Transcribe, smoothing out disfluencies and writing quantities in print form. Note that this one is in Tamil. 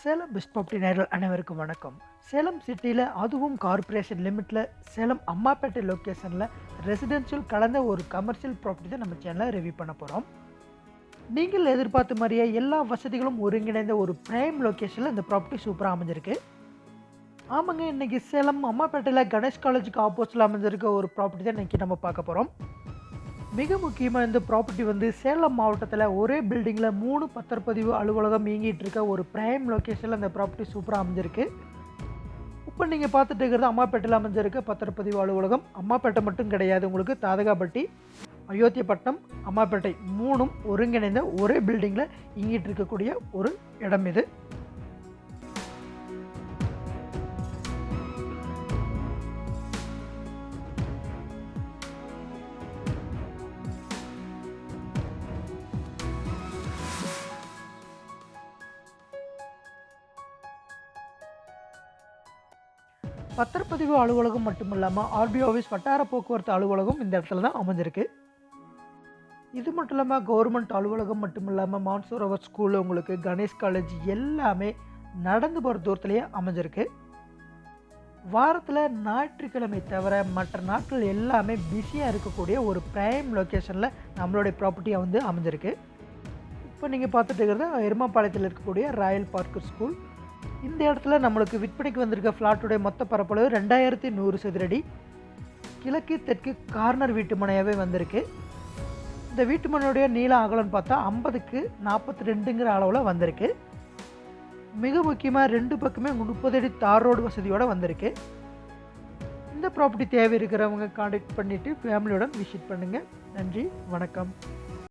சேலம் பெஸ்ட் ப்ராப்பர்ட்டி நேயர்கள் அனைவருக்கும் வணக்கம். சேலம் சிட்டியில் அதுவும் கார்ப்பரேஷன் லிமிட்டில் சேலம் அம்மாப்பேட்டை லொக்கேஷனில் ரெசிடென்ஷியல் கலந்த ஒரு கமர்ஷியல் ப்ராப்பர்ட்டி தான் நம்ம சேனலில் ரிவ்யூ பண்ண போகிறோம். நீங்கள் எதிர்பார்த்த மாதிரியே எல்லா வசதிகளும் ஒருங்கிணைந்த ஒரு பிரைம் லொக்கேஷனில் இந்த ப்ராப்பர்ட்டி சூப்பராக அமைஞ்சிருக்கு. ஆமாங்க, இன்றைக்கி சேலம் அம்மாப்பேட்டையில் கணேஷ் காலேஜுக்கு ஆப்போசிட்டில் அமைஞ்சிருக்க ஒரு ப்ராப்பர்ட்டி தான் இன்றைக்கி நம்ம பார்க்க போகிறோம். மிக முக்கியமாக இந்த ப்ராப்பர்ட்டி வந்து சேலம் மாவட்டத்தில் ஒரே பில்டிங்கில் 3 பத்திரப்பதிவு அலுவலகம் இயங்கிட்டு இருக்க ஒரு பிரைம் லொக்கேஷனில் இந்த ப்ராப்பர்ட்டி சூப்பராக அமைஞ்சிருக்கு. இப்போ நீங்கள் பார்த்துட்டு இருக்கிறது அம்மாப்பேட்டையில் அமைஞ்சிருக்க பத்திரப்பதிவு அலுவலகம். அம்மாப்பேட்டை மட்டும் கிடையாது, உங்களுக்கு தாதகாப்பட்டி, அயோத்தியப்பட்டினம், அம்மாப்பேட்டை 3ம் ஒருங்கிணைந்த ஒரே பில்டிங்கில் இயங்கிட்டு இருக்கக்கூடிய ஒரு இடம் இது. பத்திரப்பதிவு அலுவலகம் மட்டும் இல்லாமல் ஆர்பிஓ ஆஃபீஸ், வட்டார போக்குவரத்து அலுவலகம் இந்த இடத்துல தான் அமைஞ்சிருக்கு. இது மட்டும் இல்லாமல் கவர்மெண்ட் அலுவலகம் மட்டும் இல்லாமல் மான்சூரவர் ஸ்கூலு, உங்களுக்கு கணேஷ் காலேஜ் எல்லாமே நடந்து போகிற தூரத்துலேயே அமைஞ்சிருக்கு. வாரத்தில் ஞாயிற்றுக்கிழமை தவிர மற்ற நாட்கள் எல்லாமே பிஸியாக இருக்கக்கூடிய ஒரு பிரைம் லொக்கேஷனில் நம்மளுடைய ப்ராப்பர்ட்டியை வந்து அமைஞ்சிருக்கு. இப்போ நீங்கள் பார்த்துட்டு இருக்கிறது எருமாபாளையத்தில் இருக்கக்கூடிய ராயல் பார்க் ஸ்கூல். இந்த இடத்துல நம்மளுக்கு விற்பனைக்கு வந்திருக்க ஃப்ளாட்டுடைய மொத்த பரப்பளவு 2100 சதுரடி. கிழக்கு தெற்கு கார்னர் வீட்டு மனையாகவே வந்திருக்கு. இந்த வீட்டு மனையுடைய நீள அகலம்னு பார்த்தா 50க்கு 42ங்கிற அளவில் வந்திருக்கு. மிக முக்கியமாக 2 பக்கமே 30 அடி தார் ரோடு வசதியோடு வந்திருக்கு. இந்த ப்ராப்பர்ட்டி தேவை இருக்கிறவங்க கான்டாக்ட் பண்ணிவிட்டு ஃபேமிலியோட விசிட் பண்ணுங்கள். நன்றி, வணக்கம்.